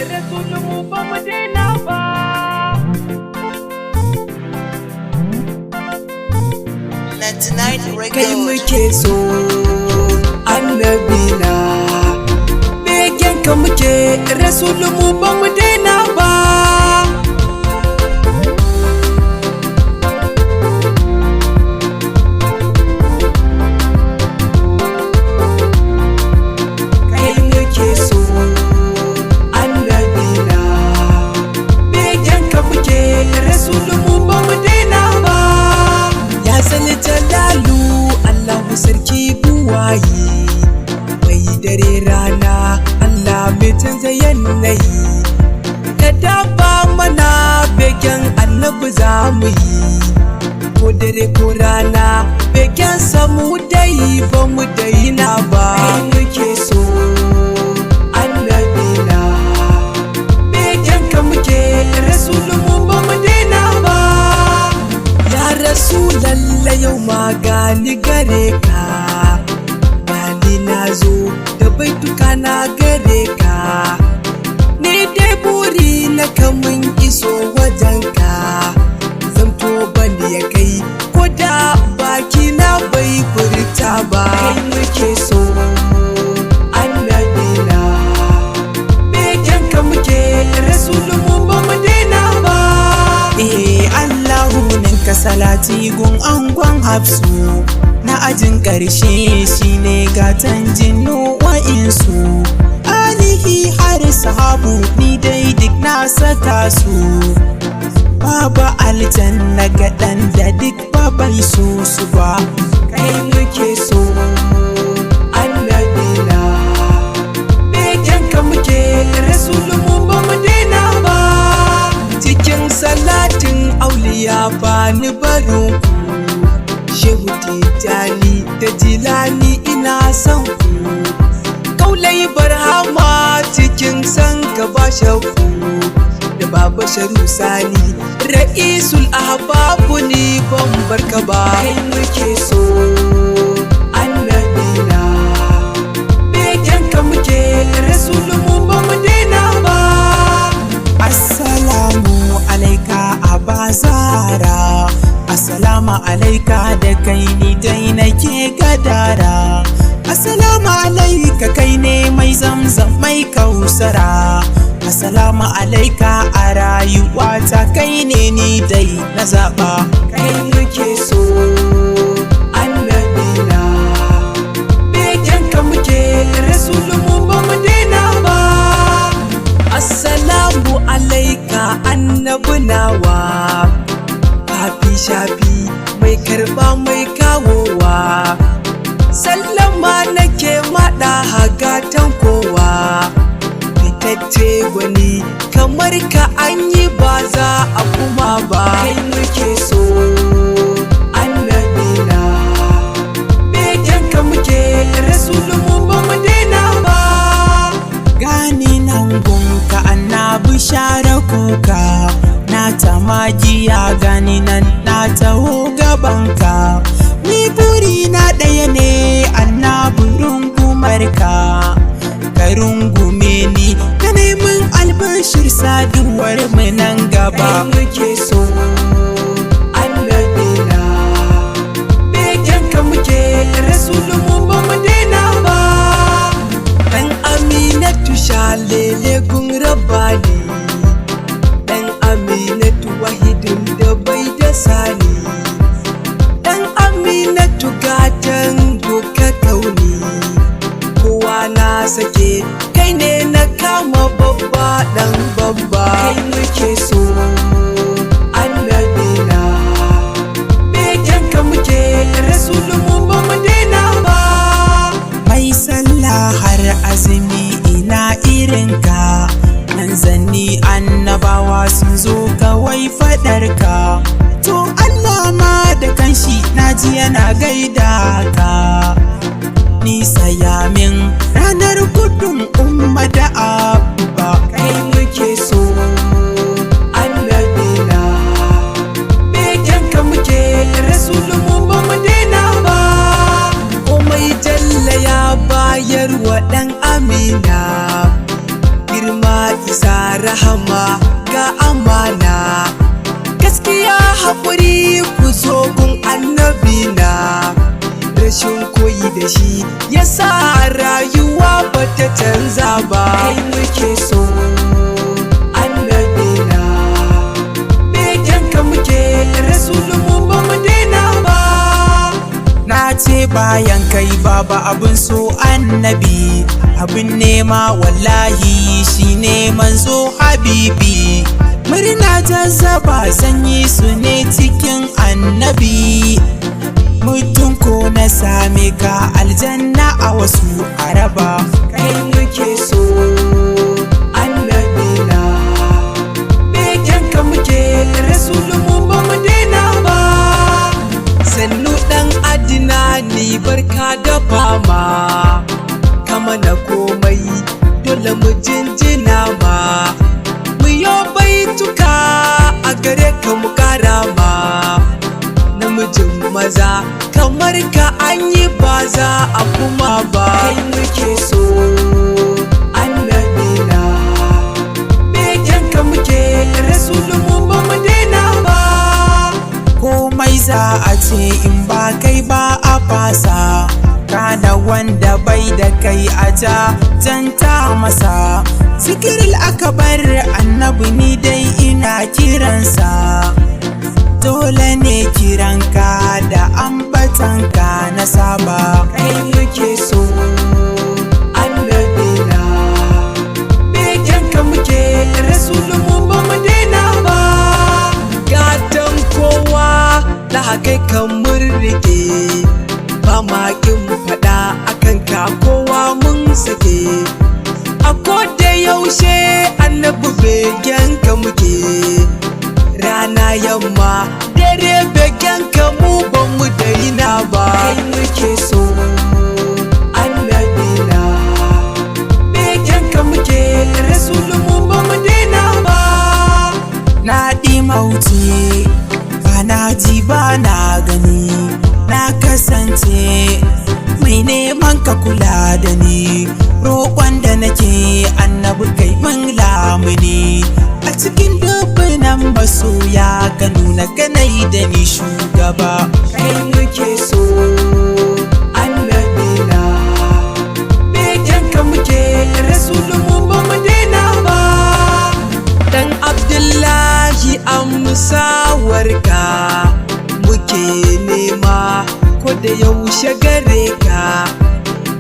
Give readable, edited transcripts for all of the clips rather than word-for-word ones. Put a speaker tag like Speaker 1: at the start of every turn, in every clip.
Speaker 1: Rasul mu ba mu daina ba.
Speaker 2: Kai muke so annabina, begen ka muke Rasul mu ba mu daina ba. Kai muke so annabina, begen ka muke Rasul mu ba mu daina ba. Ya sani jalalu Allahu sarki buwayi, mai dare rana Allah mai canza yanayi. Ka dafa mana begen annabi za mu yi, ko dare ko rana begen samu dai ba mu daina ba. Kai muke so annabina, begen ka muke Rasul mu ba mu daina ba. Ya Rasulallah yau ma gani gare ka, gani na zo da baituka na gare ka. Ni dai buri na kamun iso wajenka, zamto bani ya kai ko da baki na bai furta ba. Kai muke so annabina, begen ka muke Rasul mu ba mu daina ba.
Speaker 3: Allahu ninka salati gun angon Hafsu, na ajin ƙarshe shine gatan jinnu wa'insu. Alihi har sahabu ni dai duk na saka su, babu aljanna ga ɗan da duk babai so su ba.
Speaker 2: Kai muke so annabina, begen ka muke Rasul mu ba mu daina ba. Cikin salatin auliya ba ni barin ku, Shehu Tijjani da Jilani ina son ku. Kaulai Barhama cikin san ka ba shakku, da Baba Sharu Sani Ra'isul Ahbabu ni ban barka ba. Kai muke so annabina, begen ka muke Rasul mu ba mu daina ba.
Speaker 3: Assalamu alaika abazara, assalamu alaika da kai ni dai nake gadara. Assalamu alaika kai ne mai zamzam mai kausara. Assalamu alaika a rayuwata kai ne ni dai na zaɓa.
Speaker 2: Kai muke so annabina, begen ka muke Rasul mu ba mu daina ba. Assalamu alaika annabi nawa, kafi shafi mai karba mai kawowa. Sallama nake maɗa hagatan kowa, fitacce gwani kamar ka an yi ba za a kuma ba. Kai muke so annabina, begen ka muke Rasul mu ba mu daina ba.
Speaker 3: Gani nan gunka annabi share kuka, na ta magiya gani nan na taho gabanka. Ni buri na ɗaya ne annabi rungumarka, ka rungume ni ka neman albashir saduwar mu nan gaba.
Speaker 2: Kai muke so annabina, begen ka muke Rasul mu ba mu daina ba. Dan Aminatu shalele gun Rabbani, dan Aminatu wahidin da bai da sani, dan Aminatu gatan doka kauni. Kowa na sake kai ne na kama babba dan babba. Kai muke so annabina, begen ka muke Rasul mu ba mu daina ba.
Speaker 3: Mai sallah har azumi ina irinka, manzanni annabawa sun zo kawai faɗarka. To Allah ma da kanshi naji yana gaida ka, ni saya min ranar gudun umma da abba.
Speaker 2: Kai muke so annabina, begen ka muke Rasul mu ba mu daina ba. Komai jalla ya bayar wa dan Amina, girma isa rahama ga amana gaskiya haƙuri ku zo gun annabina rashin koyi da shi yasa rayuwa bata canza ba kai muke so annabina begen ka muke rasulmu ba mu daina ba
Speaker 3: na ce bayan kai baba abin so annabi abin nema wallahi shine manzo habibi murna jazzaba sanyi su ne cikin annabi mutum ko na same ka aljanna a wasu araba
Speaker 2: kai muke so annabina begen ka muke rasulmu ba mu daina ba sannu dan adinani barka da fama kama na komai dole mu jinjina ma mu yo baituka a gare ka mu kara ma namijin maza kamar ka an yi ba za a kuma ba kai muke so annabina begen ka muke rasulmu ba mu daina ba
Speaker 3: komai za a ce in ba kai ba a fasa kana wanda bai da kai a janta masa zikiril akabar annabi ni dai ina kiransa dole ne kiranka da ambatanka na saba
Speaker 2: kai muke so annabina begen ka muke rasulmu ba mu daina ba gatan kowa da kai kan murrike ba ma kin faɗa akan ka kowa mun sake a koda yaushe annabi begen ka muke rana yamma dare begen ka mu ba mu daina ba kai muke so annabina begen ka muke rasulmu ba mu daina ba
Speaker 3: na mauti ba na ji ba na gani na kasance mai neman ka kula da ni roƙon da nake annabi kai min lamuni a cikin dubbunan masoya ka nuna kanai da ni shugaba
Speaker 2: kai muke so annabina begen ka muke rasulmu ba mu daina ba dan abdullahi amsawarka muke nema ko da yaushe gare ka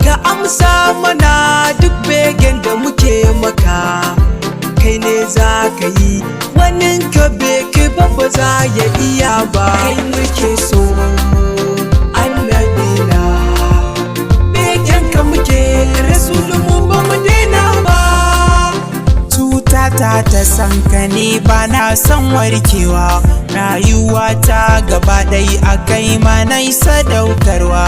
Speaker 2: ka amsa mana duk begen da muke maka kai ne za ka yi wani ka beke ba za ya iya ba kai muke so annabina begen ka muke rasulmu ba mu daina ba
Speaker 3: cutata ta san ka ne ba na son warkewa rayuwa ta gaba ɗai a kai ma na sadaukarwa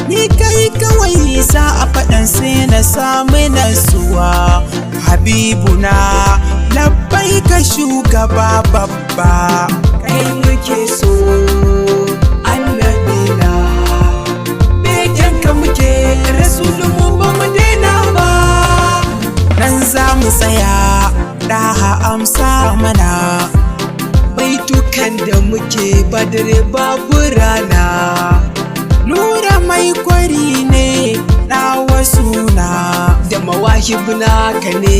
Speaker 3: ni kai kawai za a faɗan sai na samu nasuwa habibuna labbai ka shugaba babba
Speaker 2: kai muke so annabina begen ka muke rasulmu ba mu daina ba
Speaker 3: nan za mu tsaya ɗaha amsa mana
Speaker 2: baitukan da muke ba dare babu rana
Speaker 3: nura mai kwari ne na wasu na
Speaker 2: da mawahibna ka ne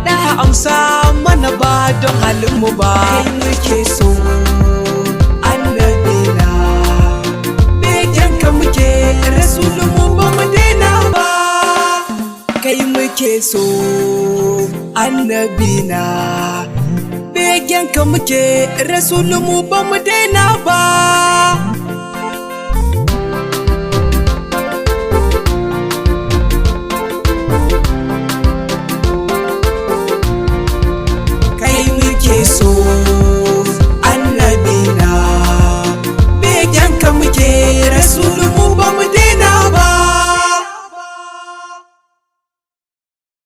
Speaker 2: da amsa mana ba don halinmu ba kai muke so annabina begen ka muke rasulmu ba mu daina ba kai muke so annabina begen ka muke rasulmu ba mu daina ba